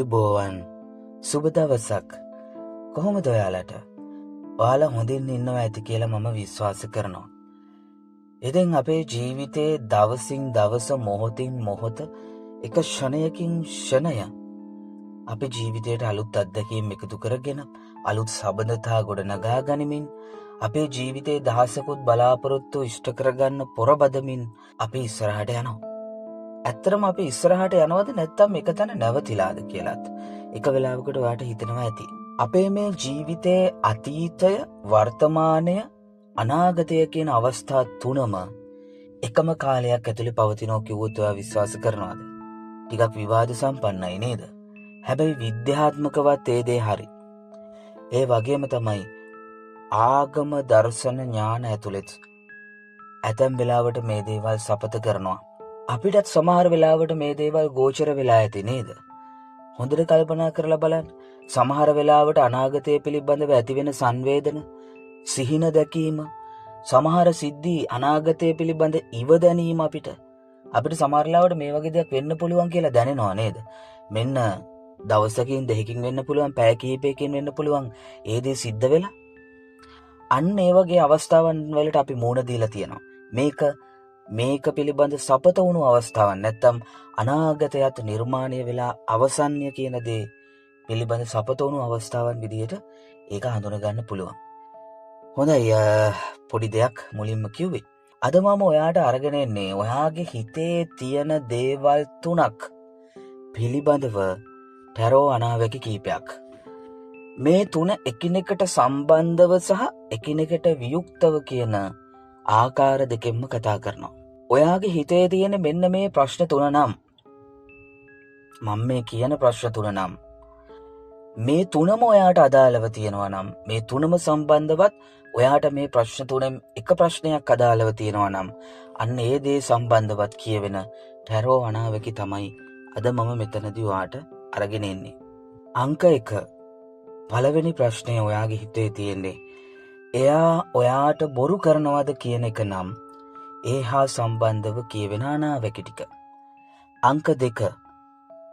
අයුබෝවන් සුබ දවසක්. කොහොමද ඔයාලට? ඔයාලා හොඳින් ඉන්නවා ඇති කියලා මම විශ්වාස කරනවා. ඉතින් අපේ ජීවිතේ දවසින් දවස මොහොතින් මොහොත එක ක්ෂණයකින් ක්ෂණය අපේ ජීවිතයට අලුත් අත්දැකීම් එකතු කරගෙන අලුත් සබඳතා ගොඩනගා ගනිමින් අපේ ජීවිතේ දහසකුත් බලාපොරොත්තු ඉෂ්ට කරගන්න පොරබදමින් අපි ඉස්සරහට යනවා. ඇත්තටම අපි ඉස්සරහට යනවද නැත්නම් එක තැන නැවතිලාද කියලාත් එක වෙලාවකට ඔයාට හිතෙනවා ඇති. අපේ මේ ජීවිතයේ අතීතය, වර්තමානය, අනාගතය කියන අවස්ථා තුනම එකම කාලයක් ඇතුලේ පවතිනවා කිව්වොත් ඔයා විශ්වාස කරනවද? ටිකක් විවාද සම්පන්නයි නේද? හැබැයි විද්‍යාත්මකවත් ඒ දේ හරි. ඒ වගේම තමයි ආගම, දර්ශන, ඥාන ඇතුළෙත් ඇතැම් වෙලාවට මේ දේවල් සපත කරනවා. අපිටත් සමහර වෙලාවට මේ දේවල් ගෝචර වෙලා ඇති නේද? හොඳට කල්පනා කරලා බලන්න. සමහර වෙලාවට අනාගතය පිළිබඳව ඇතිවෙන සංවේදන, සිහින දැකීම, සමහර සිද්ධි අනාගතය පිළිබඳ ඉවදැනීම අපිට සමහර වෙලාවට මේ වගේ දෙයක් වෙන්න පුළුවන් කියලා දැනෙනවා නේද? මෙන්න දවසකින් දෙකකින් වෙන්න පුළුවන්, පැය කිහිපයකින් වෙන්න පුළුවන් ඒ දේ සිද්ධ වෙලා. අන්න ඒ වගේ අවස්ථාවන් වලට අපි මුහුණ දීලා තියෙනවා. මේක පිළිබඳ සපත වුණු අවස්ථාවක් නැත්තම් අනාගතයත් නිර්මාණය වෙලා අවසන්ය කියන දේ පිළිබඳ සපත වුණු අවස්ථාවන් විදිහට ඒක හඳුනගන්න පුළුවන්. හොඳයි, පොඩි දෙයක් මුලින්ම කිව්වේ. අද මම ඔයාට අරගෙන එන්නේ ඔයාගේ හිතේ තියෙන දේවල් 3ක් පිළිබඳව ටැරෝ අනාවැකි කීපයක්. මේ 3 එකිනෙකට සම්බන්ධව සහ එකිනෙකට වියුක්තව කියන ආකාර දෙකෙන්ම කතා කරනවා. ඔයාගේ හිතේ තියෙන මෙන්න මේ ප්‍රශ්න 3 නම්, මම මේ කියන ප්‍රශ්න 3 නම්, මේ 3ම ඔයාට අදාළව තියෙනවා නම්, මේ 3ම සම්බන්ධවත් ඔයාට මේ ප්‍රශ්න 3න් එක ප්‍රශ්නයක් අදාළව තියෙනවා නම්, අන්න ඒ දේ සම්බන්ධවත් කියවෙන ටැරෝ අනාවැකි තමයි අද මම මෙතනදී ඔයාට අරගෙන එන්නේ. අංක 1. පළවෙනි ප්‍රශ්නය ඔයාගේ හිතේ තියෙන්නේ එයා ඔයාට බොරු කරනවද කියන එක නම් ඒ හා සම්බන්ධව කියවෙන අනාවැකි ටික. අංක 2.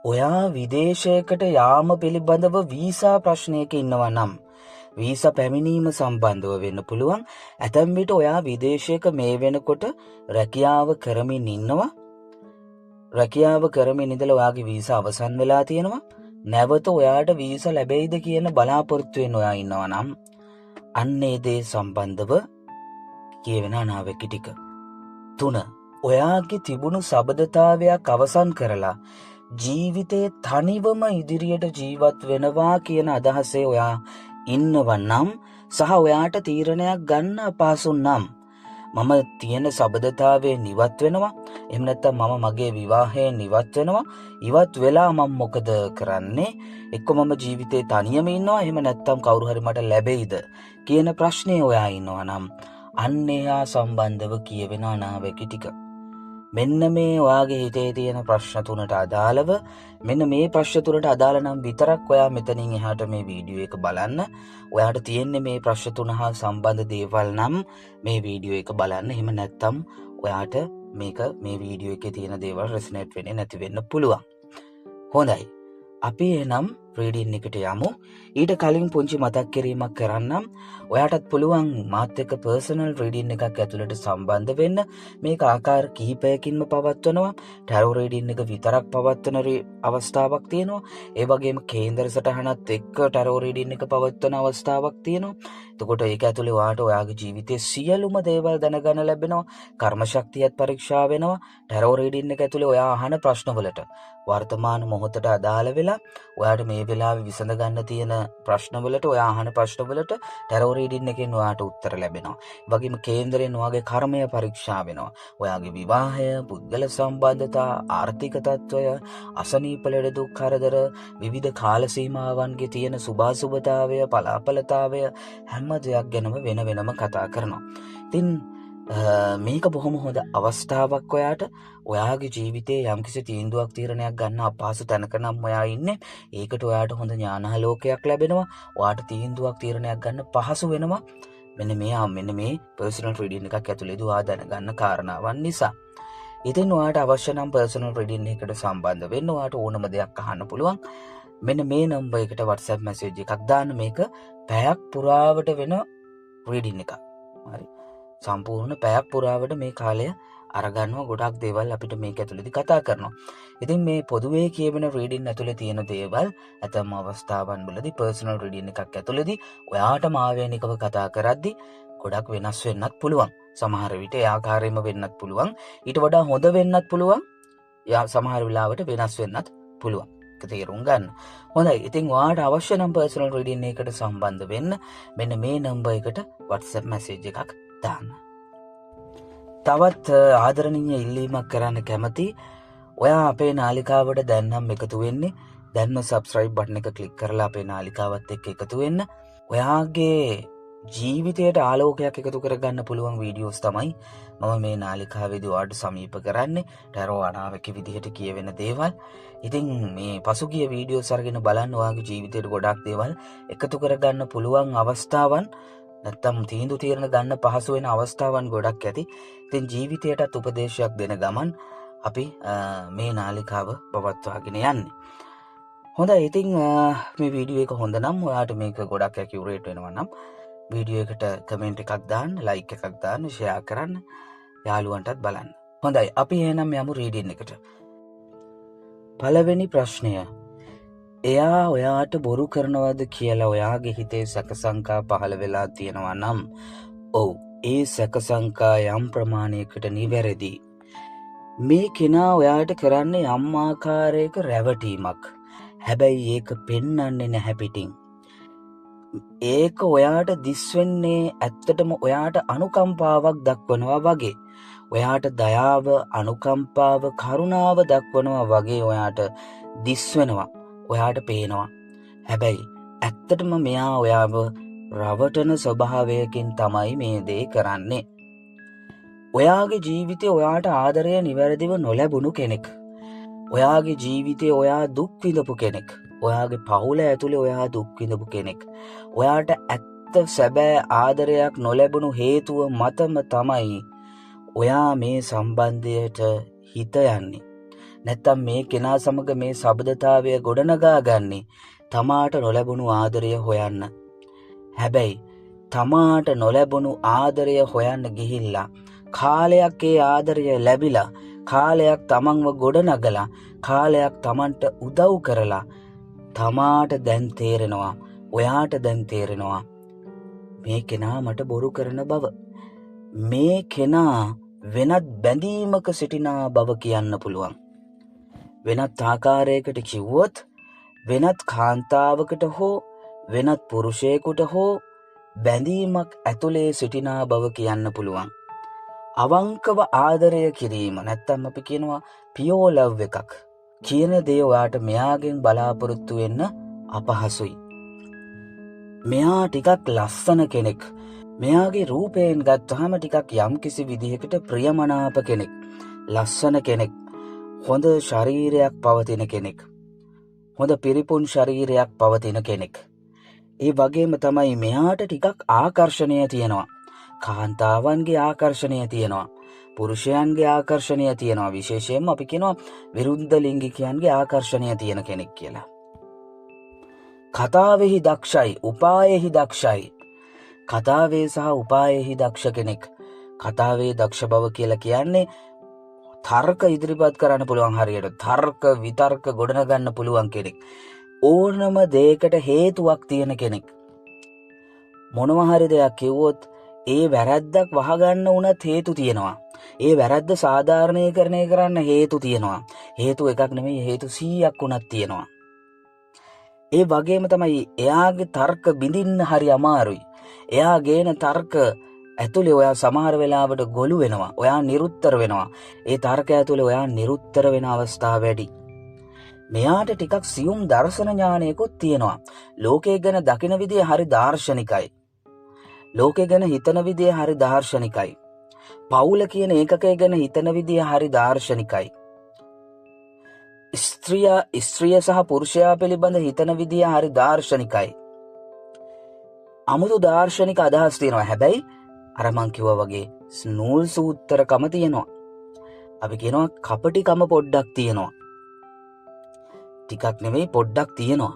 ඔයා විදේශයකට යාම පිළිබඳව වීසා ප්‍රශ්නයක ඉන්නවා නම් වීසා පැමිණීම සම්බන්ධව වෙන්න පුළුවන්. ඇතැම් විට ඔයා විදේශයක මේ වෙනකොට රැකියාව කරමින් ඉන්නවා. රැකියාව කරමින් ඉඳලා ඔයාගේ වීසා අවසන් වෙලා තියෙනවා. නැවත ඔයාට වීසා ලැබෙයිද කියන බලාපොරොත්තුවෙන් ඔයා ඉන්නවා නම් අන්න ඒ දේ සම්බන්ධව කියවෙන අනාවැකි ටික. 3. ඔයාගේ තිබුණු සබඳතාවයක් අවසන් කරලා ජීවිතේ තනිවම ඉදිරියට ජීවත් වෙනවා කියන අදහසේ ඔයා ඉන්නවා නම් සහ ඔයාට තීරණයක් ගන්න අපහසු නම්, මම තියෙන සබඳතාවයෙන් ඉවත් වෙනවා, එහෙම නැත්නම් මම මගේ විවාහයෙන් ඉවත් වෙනවා, ඉවත් වෙලා මම මොකද කරන්නේ? එක්ක මම ජීවිතේ තනියම ඉන්නවා, එහෙම නැත්නම් කවුරු හරි මට ලැබෙයිද කියන ප්‍රශ්නේ ඔයා ඉන්නවා නම් අන්න එයා සම්බන්ධව කියවෙන අනාවැකි ටික. මෙන්න මේ ඔයාගේ හිතේ තියෙන ප්‍රශ්න 3ට අදාළව, මෙන්න මේ ප්‍රශ්න 3ට අදාළ නම් විතරක් ඔයා මෙතනින් එහාට මේ වීඩියෝ එක බලන්න. ඔයාට තියෙන්නේ මේ ප්‍රශ්න 3 හා සම්බන්ධ දේවල් නම් මේ වීඩියෝ එක බලන්න. එහෙම නැත්නම් ඔයාට මේ වීඩියෝ එකේ තියෙන දේවල් රෙසනේට් වෙන්නේ නැති වෙන්න පුළුවන්. හොඳයි, අපි එහෙනම් රීඩින් එකට යමු. ඊට කලින් පුංචි මතක් කිරීමක් කරන්නම්. ඔයාටත් පුළුවන් මාත් එක්ක පර්සනල් රීඩින් එකක් ඇතුළට සම්බන්ධ වෙන්න. මේක ආකාර කිහිපයකින්ම පවත්වනවා. ටැරෝ රීඩින් එක විතරක් පවත්වන අවස්ථාවක් තියෙනවා. ඒ වගේම කේන්දර සටහනත් එක්ක ටැරෝ රීඩින් එක පවත්වන අවස්ථාවක් තියෙනවා. එතකොට ඒක ඇතුලේ ඔයාට ඔයාගේ ජීවිතයේ සියලුම දේවල් දැනගන්න ලැබෙනවා. කර්ම ශක්තියත් පරීක්ෂා වෙනවා. ටැරෝ රීඩින් එක ඇතුලේ ඔයා අහන ප්‍රශ්නවලට වර්තමාන මොහොතට අදාළ වෙලා ඔයාට මේ වෙලාවේ විසඳ ගන්න තියෙන ප්‍රශ්නවලට, ඔයා අහන ප්‍රශ්නවලට ටැරෝ රීඩින් එකෙන් ඔයාට උත්තර ලැබෙනවා. ඒ වගේම කේන්දරයෙන් ඔයාගේ කර්මය පරීක්ෂා වෙනවා. ඔයාගේ විවාහය, පුද්ගල සම්බන්ධතා, ආර්ථික තත්ත්වය, අසනීප ලෙඩ දුක් කරදර, විවිධ කාල සීමාවන්ගේ තියෙන සුභාසුභතාවය, පලාපලතාවය, හැම දෙයක් ගැනම වෙන වෙනම කතා කරනවා. ඉතින් මේක බොහොම හොඳ අවස්ථාවක් ඔයාට. ඔයාගේ ජීවිතේ යම්කිසි තීන්දුවක් තීරණයක් ගන්න අපහසු තැනක නම් ඔයා ඉන්නේ. ඒකට ඔයාට හොඳ ඥානාලෝකයක් ලැබෙනවා. ඔයාට තීන්දුවක් තීරණයක් ගන්න පහසු වෙනවා. මෙන්න මේ පර්සනල් රීඩින් එකක් ඇතුළේදී ඔයා දැනගන්න කාරණාවන් නිසා. ඉතින් ඔයාට අවශ්‍ය නම් පර්සනල් රීඩින් එකකට සම්බන්ධ වෙන්න. ඔයාට ඕනම දෙයක් අහන්න පුළුවන්. මෙන්න මේ නම්බර් එකට WhatsApp message එකක් දාන්න. මේක පැයක් පුරාවට වෙන රීඩින් එකක්. හරි. සම්පූර්ණ පැයක් පුරාවට මේ කාලය අරගන්නවා. ගොඩක් දේවල් අපිට මේක ඇතුළේදී කතා කරනවා. ඉතින් මේ පොදුවේ කියවෙන රීඩින් ඇතුළේ තියෙන දේවල් ඇතම් අවස්ථාවන් වලදී පර්සනල් රීඩින් එකක් ඇතුළේදී ඔයාටම ආවේනිකව කතා කරද්දී ගොඩක් වෙනස් වෙන්නත් පුළුවන්. සමහර විට ඒ ආකාරයෙන්ම වෙන්නත් පුළුවන්. ඊට වඩා හොඳ වෙන්නත් පුළුවන්. සමහර වෙලාවට වෙනස් වෙන්නත් පුළුවන්. ඒක තේරුම් ගන්න. හොඳයි. ඉතින් ඔයාට අවශ්‍ය නම් පර්සනල් රීඩින් එකකට සම්බන්ධ වෙන්න මෙන්න මේ නම්බර් එකට WhatsApp message එකක් දාන්න. තවත් ආදරණීය ඉල්ලීමක් කරන්න කැමති. ඔයා අපේ නාලිකාවට දැන් නම් එකතු වෙන්නේ. දැන්ම subscribe button එක click කරලා අපේ නාලිකාවත් එක්ක එකතු වෙන්න. ඔයාගේ ජීවිතයට ආලෝකයක් එකතු කරගන්න පුළුවන් වීඩියෝස් තමයි මම මේ නාලිකාවේදී ඔයාලට සමීප කරන්නේ. ටැරෝ අනාවැකි විදිහට කියවෙන දේවල්. ඉතින් මේ පසුගිය වීඩියෝස් අරගෙන බලන්න ඔයාගේ ජීවිතයට ගොඩක් දේවල් එකතු කරගන්න පුළුවන් අවස්ථාවන් නැත්තම් තීන්දුව తీරන ගන්න පහසු වෙන අවස්ථාවන් ගොඩක් ඇති. ඉතින් ජීවිතයටත් උපදේශයක් දෙන ගමන් අපි මේ නාලිකාව පවත්වාගෙන යන්නේ. හොඳයි. ඉතින් මේ වීඩියෝ එක හොඳ නම් ඔයාට මේක ගොඩක් ඇකියුරේට් වෙනවා නම් වීඩියෝ එකට කමෙන්ට් එකක් දාන්න, ලයික් එකක් දාන්න, ෂෙයා කරන්න, යාළුවන්ටත් බලන්න. හොඳයි. අපි එහෙනම් යමු රීඩින් එකට. පළවෙනි ප්‍රශ්නය. එයා ඔයාට බොරු කරනවද කියලා ඔයාගේ හිතේ සැකසංකා පහළ වෙලා තියෙනවා නම් ඔව්, ඒ සැකසංකා යම් ප්‍රමාණයකට නිවැරදි. මේ කෙනා ඔයාට කරන්නේ යම් ආකාරයක රැවටීමක්. හැබැයි ඒක පෙන්වන්නේ නැහැ පිටින්. ඒක ඔයාට දිස්වෙන්නේ ඇත්තටම ඔයාට අනුකම්පාවක් දක්වනවා වගේ. ඔයාට දයාව, අනුකම්පාව, කරුණාව දක්වනවා වගේ ඔයාට දිස්වෙනවා. ඔයාට පේනවා. හැබැයි ඇත්තටම මෙයා ඔයාව රවටන ස්වභාවයකින් තමයි මේ දේ කරන්නේ. ඔයාගේ ජීවිතේ ඔයාට ආදරය නිවැරදිව නොලැබුණු කෙනෙක්. ඔයාගේ ජීවිතේ ඔයා දුක් විඳපු කෙනෙක්. ඔයාගේ පවුල ඇතුලේ ඔයා දුක් විඳපු කෙනෙක්. ඔයාට ඇත්ත සැබෑ ආදරයක් නොලැබුණු හේතුව මතම තමයි ඔයා මේ සම්බන්ධයට හිත යන්නේ. නැත්තම් මේ කෙනා සමග මේ සබඳතාවය ගොඩනගා ගන්නේ තමාට නොලැබුණු ආදරය හොයන්න. හැබැයි තමාට නොලැබුණු ආදරය හොයන්න ගිහිල්ලා කාලයක් ඒ ආදරය ලැබිලා, කාලයක් තමන්ව ගොඩනගලා, කාලයක් තමන්ට උදව් කරලා තමාට දැන් තේරෙනවා, ඔයාට දැන් තේරෙනවා මේ කෙනා මට බොරු කරන බව. මේ කෙනා වෙනත් බැඳීමක සිටිනා බව කියන්න පුළුවන්. වෙනත් ආකාරයකට කිව්වොත් වෙනත් කාන්තාවකට හෝ වෙනත් පුරුෂයෙකුට හෝ බැඳීමක් ඇතුලේ සිටිනා බව කියන්න පුළුවන්. අවංකව ආදරය කිරීම නැත්තම් අපි කියනවා පියෝ ලව් එකක් කියන දේ ඔයාට මෙයාගෙන් බලාපොරොත්තු වෙන්න අපහසුයි. මෙයා ටිකක් ලස්සන කෙනෙක්. මෙයාගේ රූපයෙන් ගත්තහම ටිකක් යම්කිසි විදිහකට ප්‍රියමනාප කෙනෙක්. ලස්සන කෙනෙක්. හොඳ ශරීරයක් පවතින කෙනෙක්. හොඳ පිරිපුන් ශරීරයක් පවතින කෙනෙක්. ඒ වගේම තමයි මෙයාට ටිකක් ආකර්ෂණය තියෙනවා. කාන්තාවන්ගේ ආකර්ෂණය තියෙනවා. පුරුෂයන්ගේ ආකර්ෂණය තියෙනවා. විශේෂයෙන්ම අපි කියනවා විරුද්ධ ලිංගිකයන්ගේ ආකර්ෂණය තියෙන කෙනෙක් කියලා. කතාවෙහි දක්ෂයි, උපායෙහි දක්ෂයි. කතාවේ සහ උපායෙහි දක්ෂ කෙනෙක්. කතාවේ දක්ෂ බව කියලා කියන්නේ තර්ක ඉදිරිපත් කරන්න පුළුවන් හරියට. තර්ක විතර්ක ගොඩනගන්න පුළුවන් කෙනෙක්. ඕනම දෙයකට හේතුවක් තියෙන කෙනෙක්. මොනවා හරි දෙයක් කිව්වොත් ඒ වැරැද්දක් වහගන්න උනත් හේතු තියෙනවා. ඒ වැරැද්ද සාධාරණීකරණය කරන්න හේතු තියෙනවා. හේතු එකක් නෙමෙයි, හේතු 100ක් උනත් තියෙනවා. ඒ වගේම තමයි එයාගේ තර්ක බිඳින්න හරි අමාරුයි. එයා ගේන තර්ක ඇතුලේ ඔයා සමහර වෙලාවට ගොළු වෙනවා. ඔයා නිරුත්තර වෙනවා. ඒ තර්ක ඇතුලේ ඔයා නිරුත්තර වෙන අවස්ථා වැඩි. මෙයාට ටිකක් සියුම් දර්ශන ඥානයකුත් තියෙනවා. ලෝකය ගැන දකින විදිය හරි දාර්ශනිකයි. ලෝකය ගැන හිතන විදිය හරි දාර්ශනිකයි. පවුල කියන ඒකකය ගැන හිතන විදිය හරි දාර්ශනිකයි. ස්ත්‍රිය සහ පුරුෂයා පිළිබඳ හිතන විදිය හරි දාර්ශනිකයි. අමුතු දාර්ශනික අදහස් තියෙනවා. හැබැයි අර මං කිව්වා වගේ නූල් සූත්‍රකම තියෙනවා. අපි කියනවා කපටිකම පොඩ්ඩක් තියෙනවා. ටිකක් නෙවෙයි පොඩ්ඩක් තියෙනවා.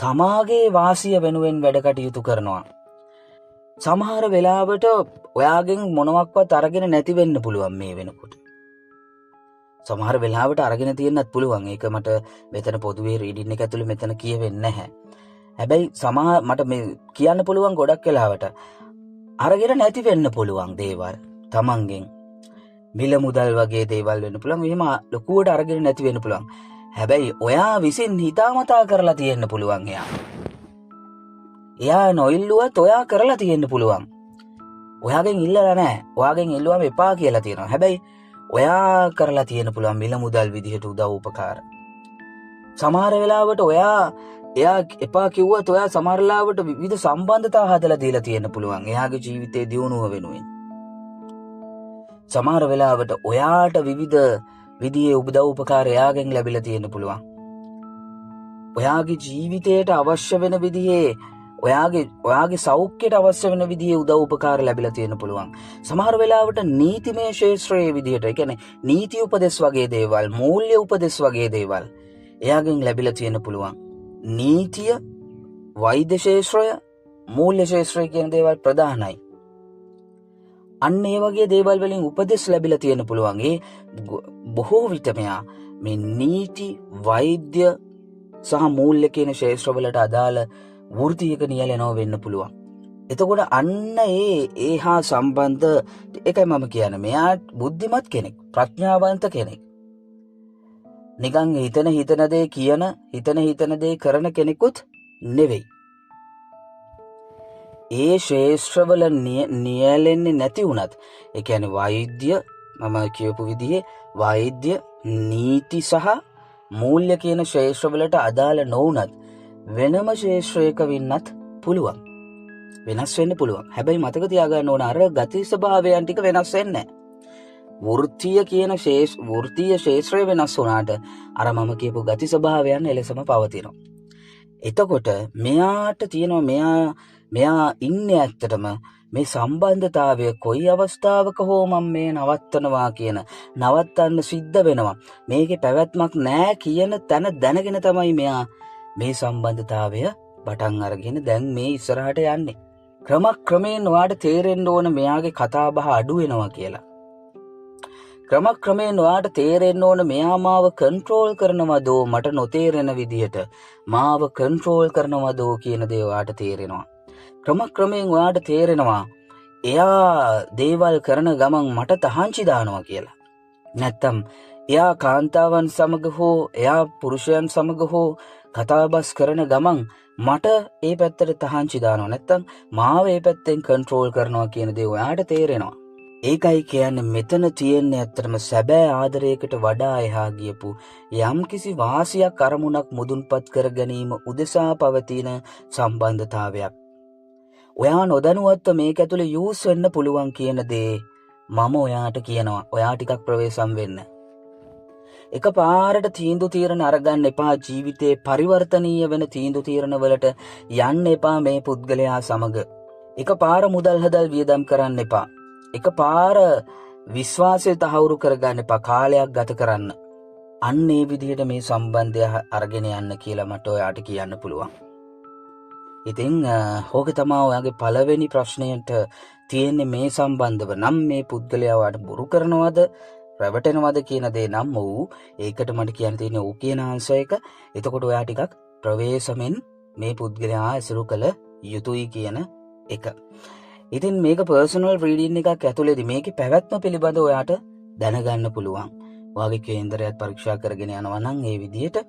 තමාගේ වාසිය වෙනුවෙන් වැඩ කටයුතු කරනවා. සමහර වෙලාවට ඔයාගෙන් මොනවක්වත් අරගෙන නැති වෙන්න පුළුවන් මේ වෙනකොට. සමහර වෙලාවට අරගෙන තියෙන්නත් පුළුවන්. ඒක මට මෙතන පොදුවේ රීඩින් එක ඇතුළේ මෙතන කියවෙන්නේ නැහැ. හැබැයි මට මේ කියන්න පුළුවන් ගොඩක් වෙලාවට අරගෙන නැති වෙන්න පුළුවන් දේවල්. තමන්ගෙන් මිල මුදල් වගේ දේවල් වෙන්න පුළුවන්. එහෙම ලොකුවට අරගෙන නැති වෙන්න පුළුවන්. හැබැයි ඔයා විසින් හිතාමතා කරලා තියෙන්න පුළුවන් එයා. එයා නොඉල්ලුවත් ඔයා කරලා තියෙන්න පුළුවන්. ඔයාගෙන් ඉල්ලලා නැහැ. ඔයාගෙන් ඉල්ලුවම එපා කියලා තියෙනවා. හැබැයි ඔයා කරලා තියෙන්න පුළුවන් මිල මුදල් විදිහට උදව් උපකාර. සමහර වෙලාවට එයා එපා කිව්වත් ඔයා සමහර වෙලාවට විවිධ සම්බන්ධතා හදලා දීලා තියෙන්න පුළුවන්. එයාගේ ජීවිතයේ දියුණුව වෙනුවෙන්. සමහර වෙලාවට ඔයාට විවිධ විදිහේ උදව් උපකාර එයාගෙන් ලැබිලා තියෙන්න පුළුවන්. ඔයාගේ ජීවිතයට අවශ්‍ය වෙන විදිහේ ඔයාගේ සෞඛ්‍යයට අවශ්‍ය වෙන විදිහේ උදව් උපකාර ලැබිලා තියෙන්න පුළුවන්. සමහර වෙලාවට නීතිමය ශාස්ත්‍රයේ විදිහට, ඒ කියන්නේ නීති උපදෙස් වගේ දේවල්, මූල්‍ය උපදෙස් වගේ දේවල් එයාගෙන් ලැබිලා තියෙන්න පුළුවන්. නීතිය, වෛද්‍ය ශාස්ත්‍රය, මූල්‍ය ශාස්ත්‍රය කියන දේවල් ප්‍රධානයි. අන්න ඒ වගේ දේවල් වලින් උපදෙස් ලැබිලා තියෙන්න පුළුවන්. ඒ බොහෝ විට මෙයා මේ නීති, වෛද්‍ය සහ මූල්‍ය කියන ශාස්ත්‍රවලට අදාළ වෘත්තියක නියැලෙනව වෙන්න පුළුවන්. එතකොට අන්න ඒ හා සම්බන්ධ එකයි මම කියන්නේ. මෙයා බුද්ධිමත් කෙනෙක්, ප්‍රඥාවන්ත කෙනෙක්. නිකන් හිතන දේ කියන, හිතන දේ කරන කෙනෙකුත් නෙවෙයි. ඒ ශාස්ත්‍රවල නියැලෙන්නේ නැති වුණත්, ඒ කියන්නේ වෛද්‍ය, මම කියපු විදිහේ වෛද්‍ය, නීති සහ මූල්‍ය කියන ශාස්ත්‍රවලට අදාළ නොවුනත් වෙනම ශාස්ත්‍රයක වෙන්නත් පුළුවන්. වෙනස් වෙන්න පුළුවන්. හැබැයි මතක තියාගන්න ඕන අර ගති ස්වභාවයන් ටික වෙනස් වෙන්නේ නැහැ. වෘත්තීය ශාස්ත්‍රය වෙනස් වුණාට අර මම කියපු ගති ස්වභාවයන් එලෙසම පවතිනවා. එතකොට මෙයාට තියෙනවා මෙයා ඉන්නේ ඇත්තටම මේ සම්බන්ධතාවය කොයි අවස්ථාවක හෝ මම මේ නවත්තනවා කියන, නවත්තන්න සිද්ධ වෙනවා, මේකේ පැවැත්මක් නැහැ කියන තැන දැනගෙන තමයි මෙයා මේ සම්බන්ධතාවය පටන් අරගෙන දැන් මේ ඉස්සරහට යන්නේ. ක්‍රමක්‍රමයෙන් ඔයාට තේරෙන්න ඕන මෙයාගේ කතා බහ අඩු වෙනවා කියලා. ක්‍රමක්‍රමයෙන් ඔයාට තේරෙන්න ඕන මෙයා මාව කන්ට්‍රෝල් කරනවදෝ, මට නොතේරෙන විදිහට මාව කන්ට්‍රෝල් කරනවදෝ කියන දේ ඔයාට තේරෙනවා. ක්‍රමක්‍රමයෙන් ඔයාට තේරෙනවා එයා දේවල් කරන ගමන් මට තහංචි දානවා කියලා. නැත්තම් එයා කාන්තාවන් සමග හෝ එයා පුරුෂයන් සමග හෝ කතාබස් කරන ගමන් මට ඒ පැත්තට තහංචි දානවා. නැත්තම් මාව ඒ පැත්තෙන් කන්ට්‍රෝල් කරනවා කියන දේ ඔයාට තේරෙනවා. ඒකයි කියන්නේ මෙතන තියෙන්නේ ඇත්තටම සැබෑ ආදරයකට වඩා එහා ගියපු යම්කිසි වාසියක් අරමුණක් මුදුන්පත් කර ගැනීම උදෙසා පවතින සම්බන්ධතාවයක්. ඔයා නොදැනුවත්ව මේක ඇතුලේ යූස් වෙන්න පුළුවන් කියන දේ මම ඔයාට කියනවා. ඔයා ටිකක් ප්‍රවේශම් වෙන්න. එක පාරට තීන්දුව తీරන අරගන්න එපා. ජීවිතේ පරිවර්තනීය වෙන තීන්දුව తీරන වලට යන්න එපා මේ පුද්ගලයා සමග. එක පාර මුදල් හදල් වියදම් කරන්න එපා. එක පාර විශ්වාසය තහවුරු කරගන්න එපා. කාලයක් ගත කරන්න. අන්න ඒ විදිහට මේ සම්බන්ධය අරගෙන යන්න කියලා මට ඔයාට කියන්න පුළුවන්. ඉතින් ඕක තමයි ඔයාගේ පළවෙනි ප්‍රශ්නයට තියෙන්නේ මේ සම්බන්ධව. නම් මේ පුද්ගලයා ඔයාට බොරු කරනවද, රැවටෙනවද කියන දේ නම් ඒකට මට කියන්න තියෙන්නේ ඕ කියන ආන්සර් එක. එතකොට ඔයා ටිකක් ප්‍රවේශමෙන් මේ පුද්ගලයා ඇසුරු කළ යුතුයි කියන එක. ඉතින් මේක පර්සනල් රීඩින් එකක් ඇතුළේදී මේකේ පැවැත්ම පිළිබඳව ඔයාට දැනගන්න පුළුවන්. ඔයාගේ කේන්දරයත් පරීක්ෂා කරගෙන යනවා නම් ඒ විදිහට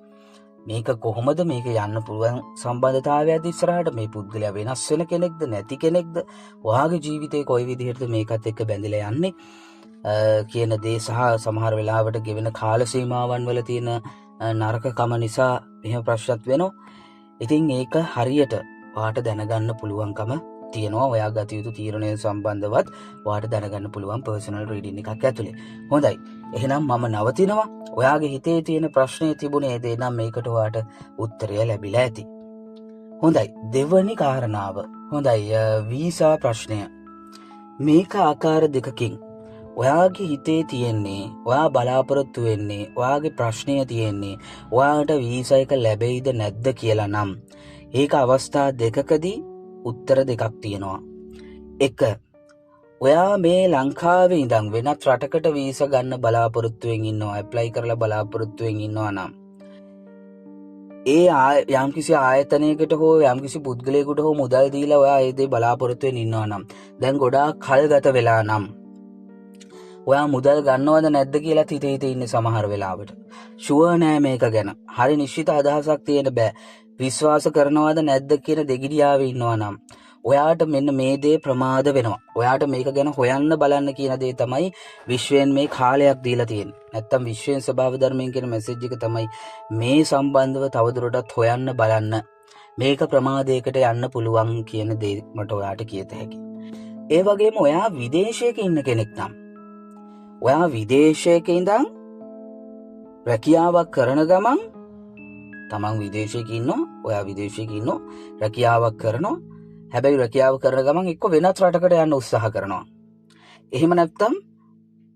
මේක කොහොමද මේක යන්න පුළුවන් සම්බන්ධතාවයද ඉස්සරහට, මේ පුද්ගලයා වෙනස් වෙන කෙනෙක්ද නැති කෙනෙක්ද, ඔයාගේ ජීවිතේ කොයි විදිහටද මේකත් එක්ක බැඳිලා යන්නේ කියන දේ සහ සමහර වෙලාවට ගෙවෙන කාල සීමාවන් වල තියෙන නරකකම නිසා මෙහෙම ප්‍රශ්නත් වෙනවා. ඉතින් ඒක හරියට ඔයාට දැනගන්න පුළුවන්කම තියෙනවා. ඔයා ගත යුතු තීරණය සම්බන්ධවත් ඔයාට දැනගන්න පුළුවන් පර්සනල් රීඩින් එකක් ඇතුලේ. හොඳයි. එහෙනම් මම නවතිනවා. ඔයාගේ හිතේ තියෙන ප්‍රශ්නේ තිබුණේ ඒ දේ නම් මේකට ඔයාට උත්තරය ලැබිලා ඇති. හොඳයි. දෙවැනි කාරණාව. හොඳයි. වීසා ප්‍රශ්නය. මේක ආකාර දෙකකින් ඔයාගේ හිතේ තියෙන්නේ, ඔයා බලාපොරොත්තු වෙන්නේ, ඔයාගේ ප්‍රශ්නය තියෙන්නේ ඔයාට වීසා එක ලැබෙයිද නැද්ද කියලා නම් ඒක අවස්ථා දෙකකදී උත්තර දෙකක් තියෙනවා. එක, ඔයා මේ ලංකාවේ ඉඳන් වෙනත් රටකට වීසා ගන්න බලාපොරොත්තුවෙන් ඉන්නවා, ඇප්ලයි කරලා බලාපොරොත්තුවෙන් ඉන්නවා නම් යම්කිසි ආයතනයකට හෝ යම්කිසි පුද්ගලයෙකුට හෝ මුදල් දීලා ඔයා ඒ දේ බලාපොරොත්තුවෙන් ඉන්නවා නම් දැන් ගොඩාක් කල් ගත වෙලා නම් ඔයා මුදල් ගන්නවද නැද්ද කියලා හිතේ ඉන්නේ සමහර වෙලාවට. ෂුවර් නෑ මේක ගැන. හරි නිශ්චිත අදහසක් තියෙන බෑ. විශ්වාස කරනවද නැද්ද කියන දෙගිඩියාවේ ඉන්නවා නම් ඔයාට මෙන්න මේ දේ ප්‍රමාද වෙනවා. ඔයාට මේක ගැන හොයන්න බලන්න කියන දේ තමයි විශ්වයෙන් මේ කාලයක් දීලා තියෙන්නේ. නැත්තම් විශ්වයෙන් ස්වභාව ධර්මයෙන් කියන මෙසේජ් එක තමයි මේ සම්බන්ධව තවදුරටත් හොයන්න බලන්න. මේක ප්‍රමාදයකට යන්න පුළුවන් කියන දේ මට ඔයාට කියත හැකියි. ඒ වගේම ඔයා විදේශයක ඉන්න කෙනෙක් නම් ඔයා විදේශයක ඉඳන් රැකියාවක් කරන ගමන් තමන් විදේශයක ඉන්නවා, ඔයා විදේශයක ඉන්නවා, රැකියාවක් කරනවා. හැබැයි රැකියාව කරන ගමන් එක්ක වෙනත් රටකට යන්න උත්සාහ කරනවා. එහෙම නැත්නම්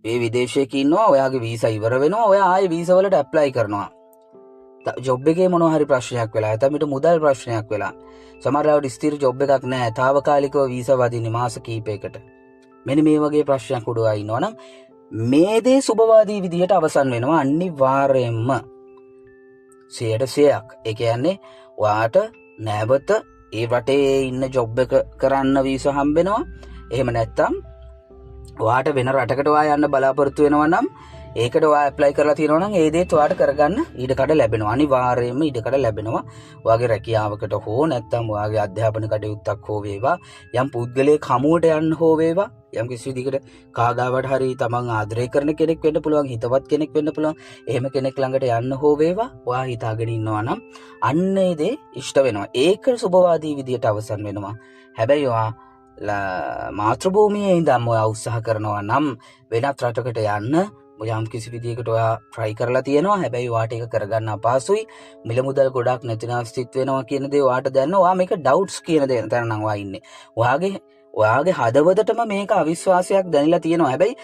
මේ විදේශයක ඉන්නවා, ඔයාගේ වීසා ඉවර වෙනවා, ඔයා ආයේ වීසා වලට ඇප්ලයි කරනවා. ජොබ් එකේ මොනවා හරි ප්‍රශ්නයක් වෙලා, නැත්නම් ඊට මුදල් ප්‍රශ්නයක් වෙලා. සමහර වෙලාවට ස්ථිර ජොබ් එකක් නැහැ, తాවකාලිකව වීසා වදින්නේ මාස කිහිපයකට. මෙන්න මේ වගේ ප්‍රශ්නයක් උඩවා ඉන්නවනම් මේ දේ සුබවාදී විදිහට අවසන් වෙනවා අනිවාර්යයෙන්ම. 100%ක්. ඒ කියන්නේ ඔයාට නැවත ඒ රටේ ඉන්න ජොබ් එක කරන්න වීසා හම්බෙනවා. එහෙම නැත්නම් ඔයාට වෙන රටකට ඔයා යන්න බලාපොරොත්තු වෙනවා නම් ඒකට ඔයා ඇප්ලයි කරලා තියෙනවා නම් ඒ දේත් ඔයාට කරගන්න ඉඩකඩ ලැබෙනවා. අනිවාර්යයෙන්ම ඉඩකඩ ලැබෙනවා. ඔයාගේ රැකියාවකට හෝ නැත්නම් ඔයාගේ අධ්‍යාපන කටයුත්තක් හෝ වේවා, යම් පුද්ගලයෙක් හමුවට යන්න හෝ වේවා, යම් කිසි විදිහකට කාගාවට හරි තමන් ආදරය කරන කෙනෙක් වෙන්න පුළුවන්, හිතවත් කෙනෙක් වෙන්න පුළුවන්. එහෙම කෙනෙක් ළඟට යන්න හෝ වේවා, ඔයා හිතාගෙන ඉන්නවා නම් අන්න ඒ දේ ඉෂ්ට වෙනවා. ඒක සුබවාදී විදිහට අවසන් වෙනවා. හැබැයි ඔයා මාතෘභූමියේ ඉඳන් ඔයා උත්සාහ කරනවා නම් වෙනත් රටකට යන්න යම් කිසි විදිහකට ඔයා try කරලා තියෙනවා. හැබැයි ඔයාට ඒක කරගන්න අපහසුයි. මිල මුදල් ගොඩක් නැතිනාස්තිත් වෙනවා කියන දේ ඔයාට දැනනවා. ඔයා මේක doubts කියන දේ තැන නම් ඔයා ඉන්නේ. ඔයාගේ හදවතටම මේක අවිශ්වාසයක් දැනෙලා තියෙනවා. හැබැයි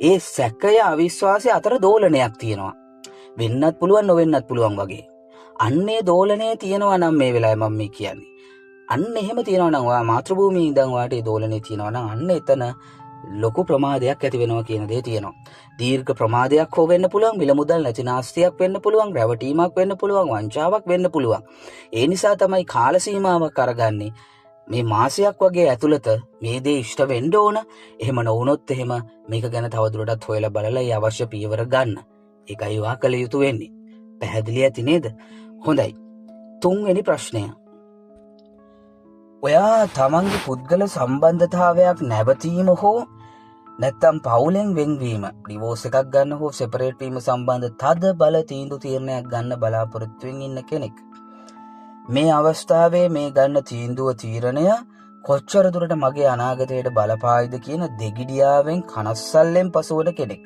ඒ සැකය අවිශ්වාසය අතර දෝලනයක් තියෙනවා. වෙන්නත් පුළුවන් නොවෙන්නත් පුළුවන් වගේ. අන්නේ දෝලනය තියෙනවා නම් මේ වෙලාවේ මම මේ කියන්නේ. අන්න එහෙම තියෙනවා නම් ඔයා මාතෘභූමියේ ඉඳන් ඔයාට ඒ දෝලනේ තියෙනවා නම් අන්න එතන ලොකු ප්‍රමාදයක් ඇති වෙනවා කියන දේ තියෙනවා. දීර්ඝ ප්‍රමාදයක් හෝ වෙන්න පුළුවන්, මිල මුදල් නැති නාස්තියක් වෙන්න පුළුවන්, රැවටීමක් වෙන්න පුළුවන්, වංචාවක් වෙන්න පුළුවන්. ඒ නිසා තමයි කාල සීමාවක් අරගන්නේ. මේ මාසයක් වගේ ඇතුළත මේ දේ ඉෂ්ට වෙන්න ඕන. එහෙම නොවුනොත් එහෙම මේක ගැන තවදුරටත් හොයලා බලලා ඒ අවශ්‍ය පියවර ගන්න. ඒකයි ඔයා කළ යුතු වෙන්නේ. පැහැදිලි ඇති නේද? හොඳයි. 3 වෙනි ප්‍රශ්නය. ඔයා තමන්ගේ පුද්ගල සම්බන්ධතාවයක් නැවතීම හෝ නැත්තම් පවුලෙන් වෙන්වීම, ඩිවෝස් එකක් ගන්න හෝ සෙපරේට් වීම සම්බන්ධ තද බල තීන්දුව තීරණයක් ගන්න බලාපොරොත්තුවෙන් ඉන්න කෙනෙක්. මේ අවස්ථාවේ මේ ගන්න තීරණය කොච්චර දුරට මගේ අනාගතයට බලපායිද කියන දෙගිඩියාවෙන් කනස්සල්ලෙන් පසුවන කෙනෙක්.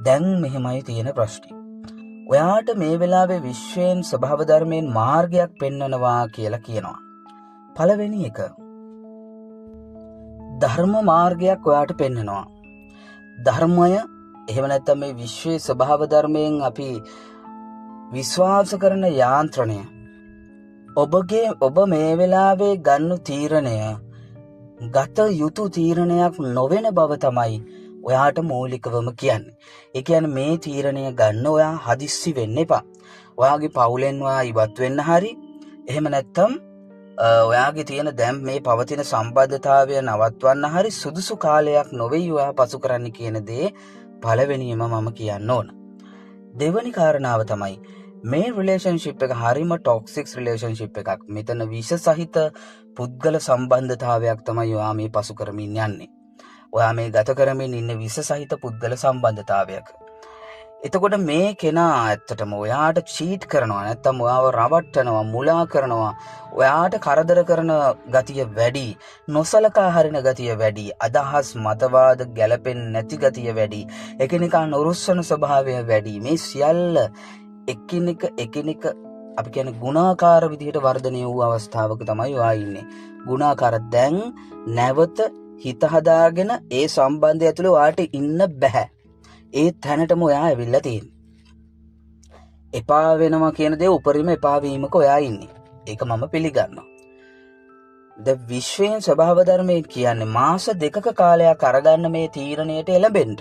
දැන් මෙහෙමයි තියෙන ප්‍රශ්නේ. ඔයාට මේ වෙලාවේ විශ්වයෙන් ස්වභාව ධර්මයෙන් මාර්ගයක් පෙන්වනවා කියලා කියනවා. පළවෙනි එක, ධර්ම මාර්ගයක් ඔයාට පෙන්වනවා. ධර්මය එහෙම නැත්නම් මේ විශ්වයේ ස්වභාව ධර්මයෙන් අපි විශ්වාස කරන යාන්ත්‍රණය ඔබ මේ වෙලාවේ ගන්න තීරණය ගත යුතු තීරණයක් නොවන බව තමයි ඔයාට මූලිකවම කියන්නේ. ඒ කියන්නේ මේ තීරණය ගන්න ඔයා හදිස්සි වෙන්න එපා. ඔයාගේ පවුලෙන් ඔයා ඉවත් වෙන්න හරි, එහෙම නැත්නම් ඔයාගේ තියෙන දැන් මේ පවතින සම්බන්ධතාවය නවත්වන්න හරි සුදුසු කාලයක් නොවේ ඔයා පසු කරන්න කියන දේ පළවෙනියම මම කියන්න ඕන. දෙවැනි කාරණාව තමයි මේ රිලේෂන්ෂිප් එක හරිම ටොක්සික් රිලේෂන්ෂිප් එකක්. මෙතන විෂ සහිත පුද්ගල සම්බන්ධතාවයක් තමයි ඔයා මේ පසු කරමින් යන්නේ. ඔයා මේ ගත කරමින් ඉන්න විෂ සහිත පුද්ගල සම්බන්ධතාවයක්. එතකොට මේ කෙනා ඇත්තටම ඔයාට චීට් කරනවා, නැත්නම් ඔයාව රවට්ටනවා, මුලා කරනවා, ඔයාට කරදර කරන ගතිය වැඩි, නොසලකා හරින ගතිය වැඩි, අදහස් මතවාද ගැලපෙන්නේ නැති ගතිය වැඩි, එකිනෙකා නොරුස්සන ස්වභාවය වැඩි. මේ සියල්ල එකිනෙක අපි කියන්නේ ගුණාකාර විදිහට වර්ධනය වූ අවස්ථාවක තමයි ඔයා ඉන්නේ. ගුණාකාර දැන් නැවත හිත හදාගෙන ඒ සම්බන්ධය ඇතුළේ ඔයාට ඉන්න බෑ. ඒ තැනටම ඔයා ඇවිල්ලා තියෙන්නේ. එපා වෙනවා කියන දේ උපරිම එපා වීමක ඔයා ඉන්නේ. ඒක මම පිළිගන්නවා. විශ්වයෙන් ස්වභාව ධර්මය කියන්නේ මාස 2ක කාලයක් අරගන්න මේ තීරණයට එළඹෙන්න.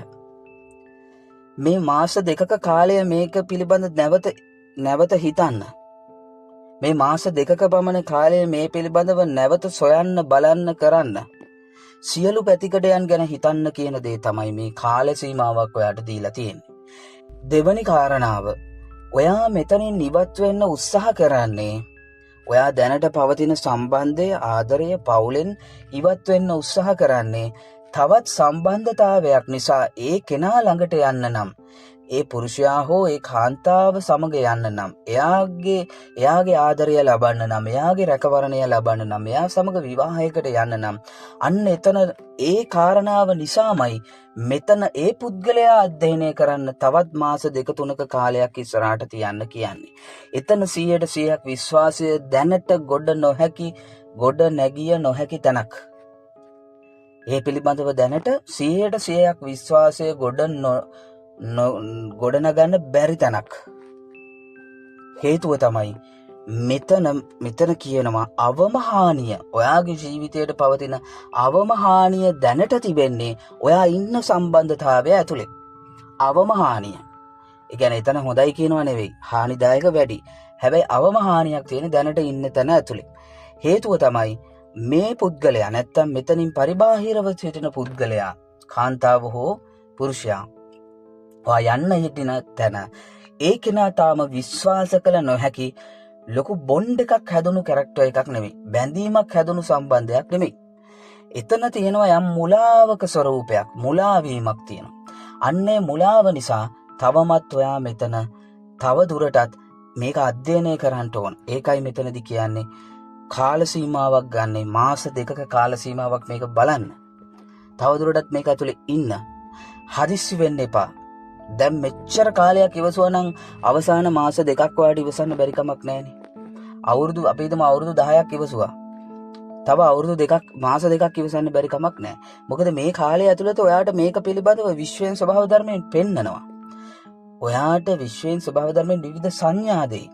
මේ මාස 2ක කාලය මේක පිළිබඳ නැවත හිතන්න. මේ මාස 2ක පමණ කාලය මේ පිළිබඳව නැවත සොයන්න බලන්න කරන්න. සියලු පැතිකඩයන් ගැන හිතන්න කියන දේ තමයි මේ කාල සීමාවක් ඔයාට දීලා තියෙන්නේ. දෙවැනි කාරණාව, ඔයා මෙතනින් ඉවත් වෙන්න උත්සාහ කරන්නේ ඔයා දැනට පවතින සම්බන්ධය, ආදරය, පවුලෙන් ඉවත් වෙන්න උත්සාහ කරන්නේ තවත් සම්බන්ධතාවයක් නිසා. ඒ කෙනා ළඟට යන්න නම්, ඒ පුරුෂයා හෝ ඒ කාන්තාව සමග යන්න නම්, එයාගේ ආදරය ලබන්න නම්, එයාගේ රැකවරණය ලබන්න නම්, එයා සමග විවාහයකට යන්න නම්, අන්න එතන ඒ කාරණාව නිසාමයි මෙතන ඒ පුද්ගලයා අධ්‍යයනය කරන්න තවත් මාස 2-3ක කාලයක් ඉස්සරහට තියන්න කියන්නේ. එතන 100% විශ්වාසය දැනට ගොඩ නැගිය නොහැකි තැනක්. ඒ පිළිබඳව දැනට 100% විශ්වාසය ගොඩනගන්න බැරි තැනක්. හේතුව තමයි මෙතන කියනවා අවමහානිය. ඔයාගේ ජීවිතයට පවතින අවමහානිය දැනට තිබෙන්නේ ඔයා ඉන්න සම්බන්ධතාවය ඇතුලේ. අවමහානිය. ඒ කියන්නේ එතන හොඳයි කියනවා නෙවෙයි, හානිදායක වැඩි. හැබැයි අවමහානියක් තියෙන දැනට ඉන්න තැන ඇතුලේ. හේතුව තමයි මේ පුද්ගලයා, නැත්තම් මෙතනින් පරිබාහිරව සිටින පුද්ගලයා, කාන්තාව හෝ පුරුෂයා, ඔයා යන්න හිටින තැන ඒ කෙනා තාම විශ්වාස කළ නොහැකි ලොකු බොන්ඩ් එකක් හැදුණු කැරක්ටර් එකක් නෙමෙයි. බැඳීමක් හැදුණු සම්බන්ධයක් නෙමෙයි. එතන තියෙනවා යම් මුලාවක ස්වරූපයක්, මුලාවීමක් තියෙනවා. අන්නේ මුලාව නිසා තවමත් ඔයා මෙතන තව දුරටත් මේක අධ්‍යයනය කරන්න ඕන. ඒකයි මෙතනදි කියන්නේ කාල සීමාවක් ගන්න, මාස 2ක කාල සීමාවක් මේක බලන්න. තව දුරටත් මේක ඇතුලේ ඉන්න. හදිස්සි වෙන්න එපා. දැන් මෙච්චර කාලයක් ඉවසුවා නම් අවසාන මාස 2ක් වාට ඉවසන්න බැරි කමක් නැහැනේ. අපි හිතමු අවුරුදු 10ක් ඉවසුවා. තව අවුරුදු 2ක්, මාස 2ක් ඉවසන්න බැරි කමක් නැහැ. මොකද මේ කාලය ඇතුළත ඔයාට මේක පිළිබඳව විශ්වයෙන් ස්වභාව ධර්මයෙන් පෙන්නනවා. ඔයාට විශ්වයෙන් ස්වභාව ධර්මයෙන් විවිධ සංඥා දෙයි.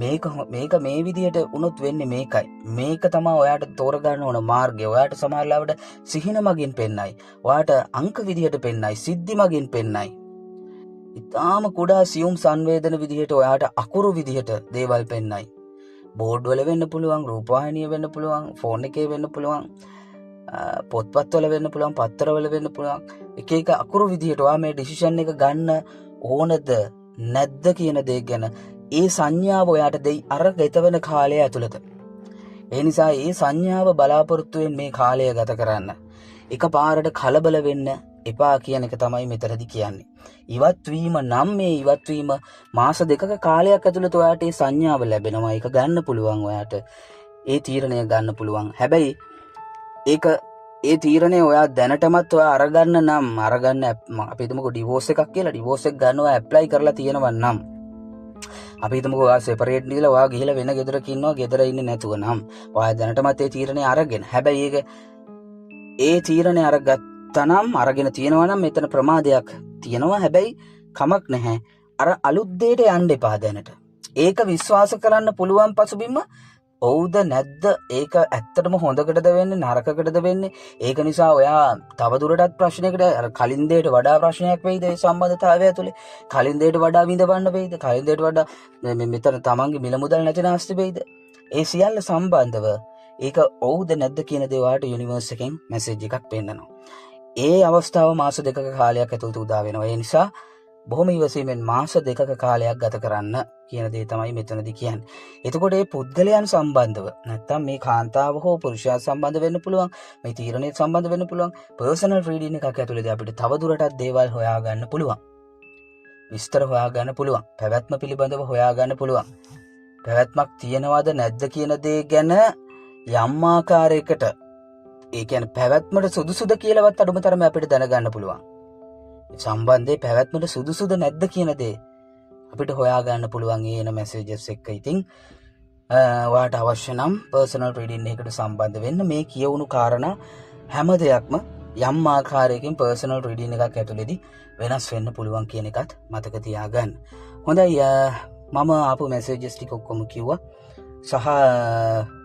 මේක මේ විදිහට වුණොත් වෙන්නේ මේකයි. මේක තමයි ඔයාට තෝරගන්න ඕන මාර්ගය. ඔයාට සමහරවිට සිහින මගින් පෙන්නයි. ඔයාට අංක විදිහට පෙන්නයි, සිද්ධි මගින් පෙන්නයි. ඊටාම කුඩා සියුම් සංවේදන විදිහට ඔයාට අකුරු විදිහට දේවල් පෙන්නයි. බෝඩ් වල වෙන්න පුළුවන්, රූපවාහිනිය වෙන්න පුළුවන්, ෆෝන් එකේ වෙන්න පුළුවන්, පොත්පත් වල වෙන්න පුළුවන්, පත්තර වල වෙන්න පුළුවන්. එක අකුරු විදිහට ඔයා මේ ඩිසිෂන් එක ගන්න ඕනද නැද්ද කියන දේ ගැන ඒ සංඥාව ඔයාට දෙයි අර ගත වෙන කාලය ඇතුළත. ඒ නිසා ඒ සංඥාව බලාපොරොත්තුවෙන් මේ කාලය ගත කරන්න. එකපාරට කලබල වෙන්න එපා කියන එක තමයි මෙතනදි කියන්නේ. ඉවත් වීම නම් මේ ඉවත් වීම මාස 2ක කාලයක් ඇතුළත ඔයාට ඒ සංඥාව ලැබෙනවා. ඒක ගන්න පුළුවන් ඔයාට. ඒ තීරණය ගන්න පුළුවන්. හැබැයි ඒ තීරණය ඔයා දැනටමත් ඔයා අරගන්න අපි හිතමුකෝ ඩිවෝර්ස් එකක් කියලා. ඩිවෝර්ස් එක ගන්නවා ඇප්ලයි කරලා තියෙනවා නම්, අපි හිතමුකෝ ඔයා සෙපරේට් දීලා ඔයා ගිහිලා වෙන ගෙදරක ඉන්නවා, ගෙදර ඉන්නේ නැතුව නම් ඔයා දැනටමත් ඒ තීරණය අරගෙන, හැබැයි ඒ තීරණය අරගෙන තියෙනවා නම් මෙතන ප්‍රමාදයක් තියෙනවා. හැබැයි කමක් නැහැ. අර අලුත් දෙයට යන්න එපා දැනට. ඒක විශ්වාස කරන්න පුළුවන් පසුබිම ඔව්ද නැද්ද? ඒක ඇත්තටම හොඳකටද වෙන්නේ නරකකටද වෙන්නේ? ඒක නිසා ඔයා තවදුරටත් ප්‍රශ්නයකට කලින් දෙයට වඩා ප්‍රශ්නයක් වෙයිද මේ සම්බන්ධතාවය ඇතුලේ? කලින් දෙයට වඩා විඳවන්න වෙයිද? කලින් දෙයට වඩා මෙතන තමන්ගේ මිල මුදල් නැති නාස්ති වෙයිද? ඒ සියල්ල සම්බන්ධව ඒක ඔව්ද නැද්ද කියන දේ ඔයාට යුනිවර්ස් එකෙන් මැසේජ් එකක් පෙන්නනවා. ඒ අවස්ථාව මාස 2ක කාලයක් ඇතුළත උදා වෙනවා. ඒ නිසා බොහොම ඉවසීමෙන් මාස 2ක කාලයක් ගත කරන්න කියන දේ තමයි මෙතනදී කියන්නේ. එතකොට මේ පුද්ගලයන් සම්බන්ධව නැත්තම් මේ කාන්තාව හෝ පුරුෂයා සම්බන්ධ වෙන්න පුළුවන්, මේ තීරණයට සම්බන්ධ වෙන්න පුළුවන්. පර්සනල් රීඩින් එකක් ඇතුළතදී අපිට තවදුරටත් දේවල් හොයාගන්න පුළුවන්. විස්තර හොයාගන්න පුළුවන්. පැවැත්ම පිළිබඳව හොයාගන්න පුළුවන්. පැවැත්මක් තියෙනවද නැද්ද කියන දේ ගැන යම් ආකාරයකට, ඒ කියන්නේ පැවැත්මට සුදුසුද කියලාවත් අඩුමතරම අපිට දැනගන්න පුළුවන්. සම්බන්ධයේ පැවැත්මට සුදුසුද නැද්ද කියන දේ අපිට හොයාගන්න පුළුවන් එන මැසේජස් එක්ක. ඉතින් ඔයාට අවශ්‍ය නම් පර්සනල් රීඩින් එකකට සම්බන්ධ වෙන්න. මේ කියවුණු කාරණා හැම දෙයක්ම යම් ආකාරයකින් පර්සනල් රීඩින් එකක් ඇතුළේදී වෙනස් වෙන්න පුළුවන් කියන එකත් මතක තියාගන්න. හොඳයි මම ආපු මැසේජස් ටික ඔක්කොම කිව්වා. සහ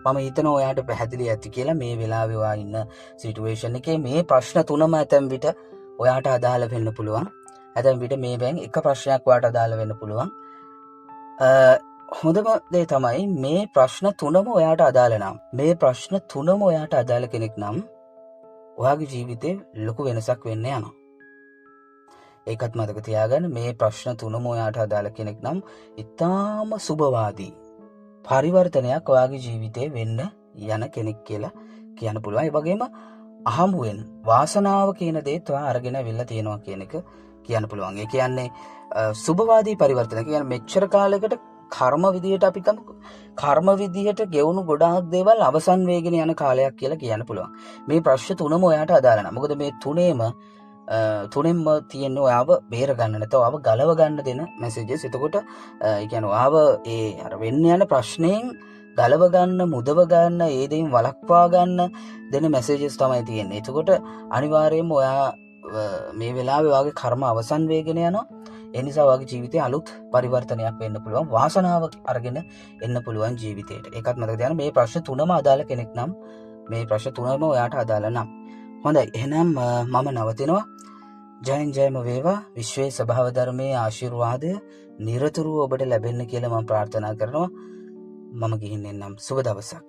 මම හිතනවා ඔයාට පැහැදිලි ඇති කියලා මේ වෙලාවේ ඔයා ඉන්න සිටුේෂන් එකේ මේ ප්‍රශ්න තුනම ඇතැම් විට ඔයාට අදාළ වෙන්න පුළුවන්. ඇතැම් විට මේ බෑන් එක ප්‍රශ්නයක් ඔයාට අදාළ වෙන්න පුළුවන්. හොඳම දේ තමයි මේ ප්‍රශ්න තුනම ඔයාට අදාළ නම් මේ ප්‍රශ්න තුනම ඔයාට අදාළ කෙනෙක් නම් ඔයාගේ ජීවිතේ ලොකු වෙනසක් වෙන්න යනවා. ඒකත් මතක තියාගන්න මේ ප්‍රශ්න තුනම ඔයාට අදාළ කෙනෙක් නම් ඉතාම සුබවාදී පරිවර්තනයක් ඔයාගේ ජීවිතේ වෙන්න යන කෙනෙක් කියලා කියන්න පුළුවන්. ඒ වගේම අහමුවෙන් වාසනාව කියන දේත් ඔයා අරගෙන අවිල්ලා තියෙනවා කියන එක කියන්න පුළුවන්. ඒ කියන්නේ සුබවාදී පරිවර්තන කියන්නේ මෙච්චර කාලයකට කර්ම විදියට අපි කර්ම විදියට ගෙවුණු ගොඩාක් දේවල් අවසන් වේගෙන යන කාලයක් කියලා කියන්න පුළුවන්. මේ ප්‍රශ්න තුනම ඔයාට අදාළ නැහැ. මොකද මේ තුනෙන්ම තියෙන්නේ ඔයාව බේර ගන්න නැත්නම් ඔයාව ගලව ගන්න දෙන මැසේජස්. එතකොට ඒ කියන්නේ ඔයාව ඒ අර වෙන්න යන ප්‍රශ්නෙන් ගලව ගන්න, මුදව ගන්න, ඒ දෙයින් වළක්වා ගන්න දෙන මැසේජස් තමයි තියෙන්නේ. එතකොට අනිවාර්යයෙන්ම ඔයා මේ වෙලාවේ ඔයාගේ කර්ම අවසන් වේගෙන යනවා. ඒ නිසා ඔයාගේ ජීවිතේ අලුත් පරිවර්තනයක් වෙන්න පුළුවන්. වාසනාව අරගෙන එන්න පුළුවන් ජීවිතේට. ඒකත් මතක තියාගන්න. මේ ප්‍රශ්න තුනම අදාළ කෙනෙක් නම් මේ ප්‍රශ්න තුනම ඔයාට අදාළ නම්. හොඳයි. එහෙනම් මම නවතිනවා. ජයෙන් ජයම වේවා. විශ්වයේ ස්වභාව ධර්මයේ ආශිර්වාදය නිරතුරුව ඔබට ලැබෙන්න කියලා මම ප්‍රාර්ථනා කරනවා. මම ගිහින් එන්නම්. සුබ දවසක්.